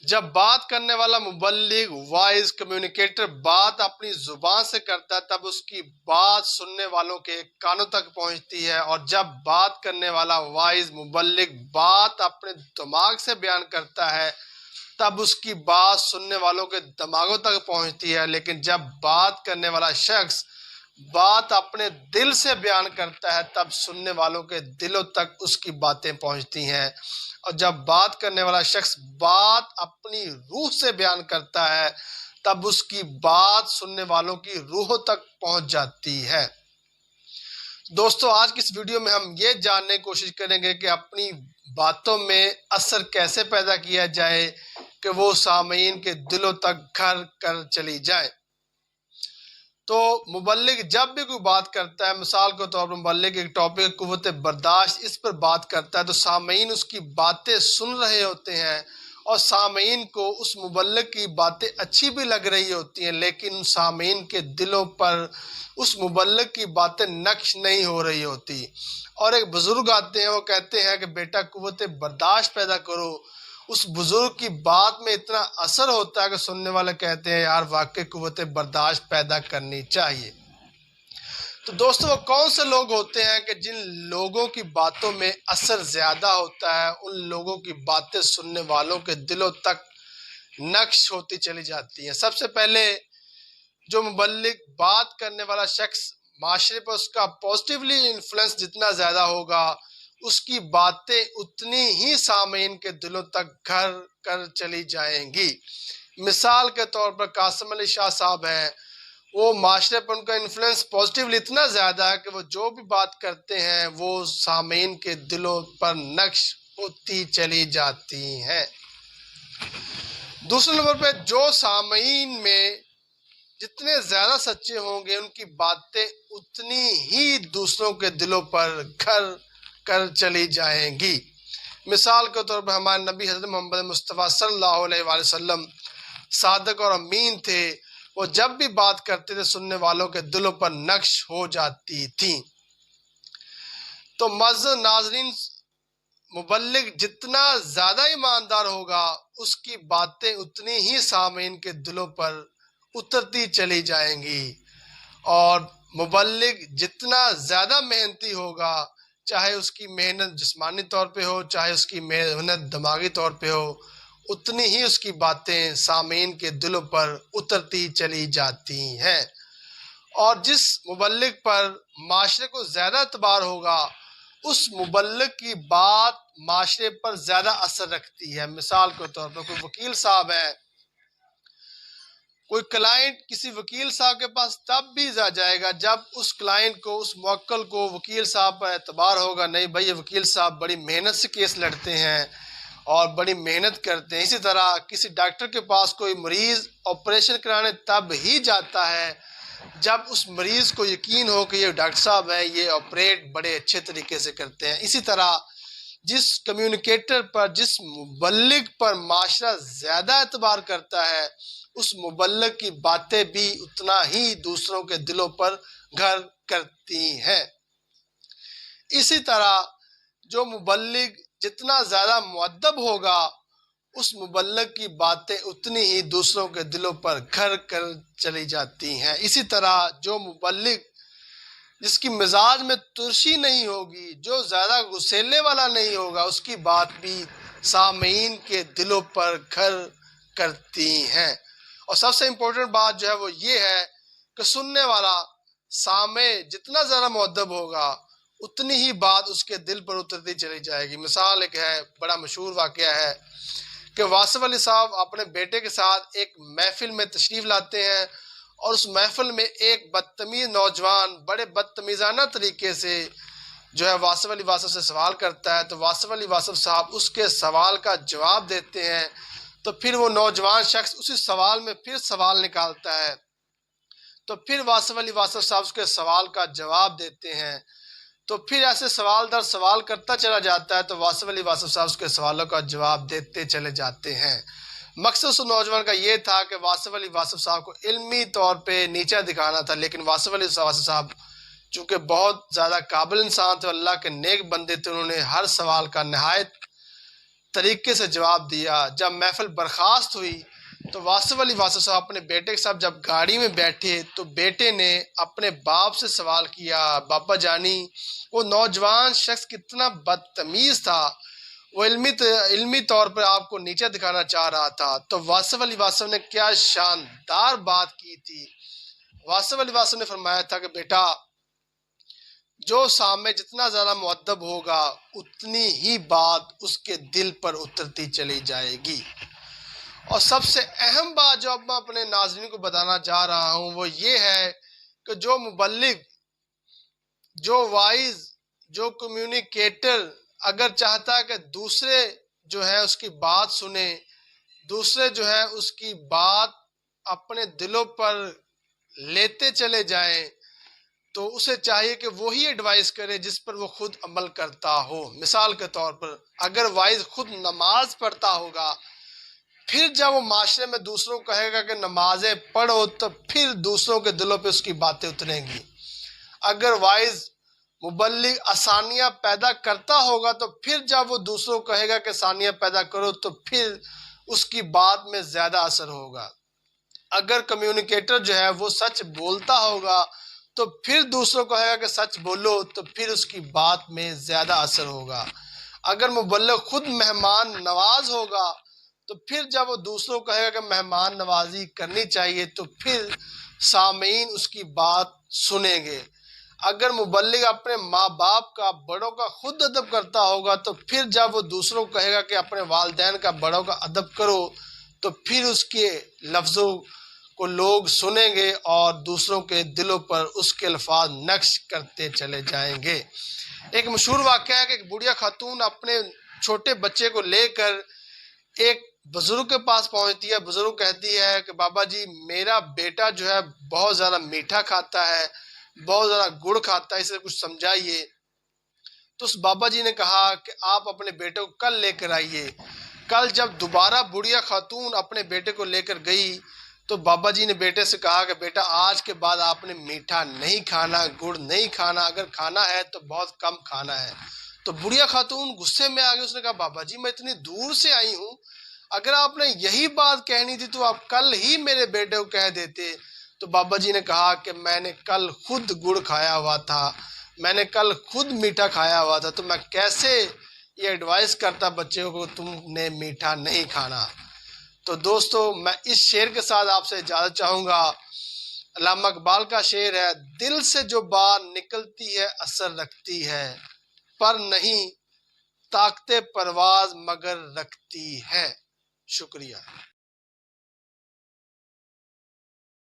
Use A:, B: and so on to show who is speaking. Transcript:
A: जब बात करने वाला मुबल्लिग वॉइस कम्युनिकेटर बात अपनी जुबान से करता है तब उसकी बात सुनने वालों के कानों तक पहुंचती है, और जब बात करने वाला वॉइस मुबल्लिग बात अपने दिमाग से बयान करता है तब उसकी बात सुनने वालों के दिमागों तक पहुंचती है। लेकिन जब बात करने वाला शख्स बात अपने दिल से बयान करता है तब सुनने वालों के दिलों तक उसकी बातें पहुंचती हैं, और जब बात करने वाला शख्स बात अपनी रूह से बयान करता है तब उसकी बात सुनने वालों की रूहों तक पहुंच जाती है। दोस्तों, आज की इस वीडियो में हम ये जानने की कोशिश करेंगे कि अपनी बातों में असर कैसे पैदा किया जाए कि वो सामीन के दिलों तक घर कर चली जाए। तो मुबल्लिग जब भी कोई बात करता है, मिसाल के तौर पर मुबल्लिग एक टॉपिक कुव्वत बर्दाश्त इस पर बात करता है, तो सामीन उसकी बातें सुन रहे होते हैं और सामीन को उस मुबल्लिग की बातें अच्छी भी लग रही होती हैं, लेकिन सामीन के दिलों पर उस मुबल्लिग की बातें नक्श नहीं हो रही होती। और एक बुजुर्ग आते हैं, वो कहते हैं कि बेटा कुव्वत बर्दाश्त पैदा करो। उस बुजुर्ग की बात में इतना असर होता है कि सुनने वाले कहते हैं यार वाकई कुव्वत बर्दाश्त पैदा करनी चाहिए। तो दोस्तों, वो कौन से लोग होते हैं कि जिन लोगों की बातों में असर ज्यादा होता है, उन लोगों की बातें सुनने वालों के दिलों तक नक्श होती चली जाती हैं। सबसे पहले जो मुबल्लिग बात करने वाला शख्स, माशरे पर उसका पॉजिटिवली इन्फ्लुएंस जितना ज्यादा होगा उसकी बातें उतनी ही सामीन के दिलों तक घर कर चली जाएंगी। मिसाल के तौर पर कासिम अली शाह साहब हैं, वो माशरे पर उनका इन्फ्लुएंस पॉजिटिवली इतना ज़्यादा है कि वो जो भी बात करते हैं वो सामीन के दिलों पर नक्श होती चली जाती हैं। दूसरे नंबर पे जो सामीन में जितने ज़्यादा सच्चे होंगे उनकी बातें उतनी ही दूसरों के दिलों पर घर कर चली जाएंगी। मिसाल के तौर पर हमारे नबी हज़रत मोहम्मद मुस्तफ़ा सल्लल्लाहु अलैहि वसल्लम सादक और अमीन थे, वो जब भी बात करते थे सुनने वालों के दिलों पर नक्श हो जाती थी। तो मज़्ज़ नाज़रीन, मुबल्लिग जितना ज़्यादा ईमानदार होगा उसकी बातें उतनी ही सामीन के दिलों पर उतरती चली जाएंगी, और मुबल्लिग जितना ज़्यादा मेहनती होगा, चाहे उसकी मेहनत जिस्मानी तौर पे हो चाहे उसकी मेहनत दिमागी तौर पे हो, उतनी ही उसकी बातें सामीन के दिलों पर उतरती चली जाती हैं। और जिस मुबल्लिग पर माशरे को ज़्यादा एतबार होगा उस मुबल्लिग की बात माशरे पर ज़्यादा असर रखती है। मिसाल के तौर पर कोई वकील साहब है, कोई क्लाइंट किसी वकील साहब के पास तब भी जाएगा जब उस क्लाइंट को, उस मुवक्किल को वकील साहब पर एतबार होगा, नहीं भाई ये वकील साहब बड़ी मेहनत से केस लड़ते हैं और बड़ी मेहनत करते हैं। इसी तरह किसी डॉक्टर के पास कोई मरीज़ ऑपरेशन कराने तब ही जाता है जब उस मरीज़ को यकीन हो कि ये डॉक्टर साहब है, ये ऑपरेट बड़े अच्छे तरीके से करते हैं। इसी तरह जिस कम्युनिकेटर पर, जिस मुबल्लिग पर माशरा ज़्यादा एतबार करता है उस मुबल्लिग की बातें भी उतना ही दूसरों के दिलों पर घर करती हैं। इसी तरह जो मुबल्लिग जितना ज़्यादा मुअद्दब होगा उस मुबल्लिग की बातें उतनी ही दूसरों के दिलों पर घर कर चली जाती हैं। इसी तरह जो मुबल्लिग जिसकी मिजाज में तुर्शी नहीं होगी, जो ज़्यादा गुस्सेले वाला नहीं होगा, उसकी बात भी सामीन के दिलों पर घर करती हैं। और सबसे इम्पोर्टेंट बात जो है वो ये है कि सुनने वाला सामे जितना ज़्यादा मुअद्दब होगा उतनी ही बात उसके दिल पर उतरती चली जाएगी। मिसाल एक है, बड़ा मशहूर वाक़या है कि वासिफ अली साहब अपने बेटे के साथ एक महफिल में तशरीफ़ लाते हैं और उस महफिल में एक बदतमीज़ नौजवान बड़े बदतमीज़ाना तरीके से जो है वासिफ अली वासिफ से सवाल करता है। तो वासिफ अली वासिफ साहब उसके सवाल का जवाब देते हैं, तो फिर वो नौजवान शख्स उसी सवाल में फिर सवाल निकालता है, तो फिर वासिफ अली वासिफ साहब उसके सवाल का जवाब देते हैं, तो फिर ऐसे सवाल दर सवाल करता चला जाता है, तो वासिफ अली वासिफ साहब उसके सवालों का जवाब देते चले जाते हैं। मकसद उस नौजवान का ये था कि वासिफ अली वासिफ साहब को इल्मी तौर पे नीचा दिखाना था, लेकिन वासिफ अली वासिफ साहब चूँकि बहुत ज़्यादा काबिल इंसान थे, अल्लाह के नेक बंदे थे, उन्होंने हर सवाल का नहायत तरीके से जवाब दिया। जब महफिल बर्खास्त हुई तो वासिफ अली वासफ साहब अपने बेटे के साथ जब गाड़ी में बैठे तो बेटे ने अपने बाप से सवाल किया, बाबा जानी वो नौजवान शख्स कितना बदतमीज था, वो इल्मी तौर पर आपको नीचे दिखाना चाह रहा था। तो वासिफ अली वासफ ने क्या शानदार बात की थी। वासिफ अली वासफ ने फरमाया था कि बेटा, जो सामने जितना ज्यादा मुअद्दब होगा उतनी ही बात उसके दिल पर उतरती चली जाएगी। और सबसे अहम बात जो अब मैं अपने नाज़रीन को बताना चाह रहा हूं वो ये है कि जो मुबल्लिग, जो वाइज, जो कम्युनिकेटर अगर चाहता है कि दूसरे जो है उसकी बात सुने, दूसरे जो है उसकी बात अपने दिलों पर लेते चले जाएं, तो उसे चाहिए कि वो ही एडवाइस करे जिस पर वो खुद अमल करता हो। मिसाल के तौर पर अगर वाइज खुद नमाज पढ़ता होगा, फिर जब वो माशरे में दूसरों को कहेगा कि नमाजें पढ़ो, तो फिर दूसरों के दिलों पे उसकी बातें उतरेंगी। अगर वाइज मुबल्लिग आसानियां पैदा करता होगा तो फिर जब वो दूसरों को कहेगा कि आसानियां पैदा करो, तो फिर उसकी बात में ज्यादा असर होगा। अगर कम्युनिकेटर जो है वो सच बोलता होगा तो फिर दूसरों को कहेगा कि सच बोलो, तो फिर उसकी बात में ज्यादा असर होगा। अगर मुबल्लिग खुद मेहमान नवाज होगा तो फिर जब वो दूसरों को कहेगा कि मेहमान नवाजी करनी चाहिए, तो फिर सामीन उसकी बात सुनेंगे। अगर मुबल्लिग अपने माँ बाप का, बड़ों का खुद अदब करता होगा, तो फिर जब वो दूसरों को कहेगा कि अपने वालिदैन का, बड़ों का अदब करो, तो फिर उसके लफ्ज़ों को लोग सुनेंगे और दूसरों के दिलों पर उसके अल्फाज नक्श करते चले जाएंगे। एक मशहूर वाक़या है कि एक बुढ़िया खातून अपने छोटे बच्चे को लेकर एक बुजुर्ग के पास पहुंचती है। बुजुर्ग कहती है कि बाबा जी, मेरा बेटा जो है बहुत ज़्यादा मीठा खाता है, बहुत ज़्यादा गुड़ खाता है, इसे कुछ समझाइए। तो उस बाबा जी ने कहा कि आप अपने बेटे को कल लेकर आइए। कल जब दोबारा बुढ़िया खातून अपने बेटे को लेकर गई तो बाबा जी ने बेटे से कहा कि बेटा, आज के बाद आपने मीठा नहीं खाना, गुड़ नहीं खाना, अगर खाना है तो बहुत कम खाना है। तो बुढ़िया खातून गुस्से में आ गई। उसने कहा, बाबा जी, मैं इतनी दूर से आई हूँ, अगर आपने यही बात कहनी थी तो आप कल ही मेरे बेटे को कह देते। तो बाबा जी ने कहा कि मैंने कल खुद गुड़ खाया हुआ था, मैंने कल खुद मीठा खाया हुआ था, तो मैं कैसे ये एडवाइस करता बच्चे को तुमने मीठा नहीं खाना। तो दोस्तों, मैं इस शेर के साथ आपसे इजाज़त चाहूँगा। अल्लामा इकबाल का शेर है, दिल से जो बात निकलती है असर रखती है, पर नहीं ताकते परवाज मगर रखती है। शुक्रिया।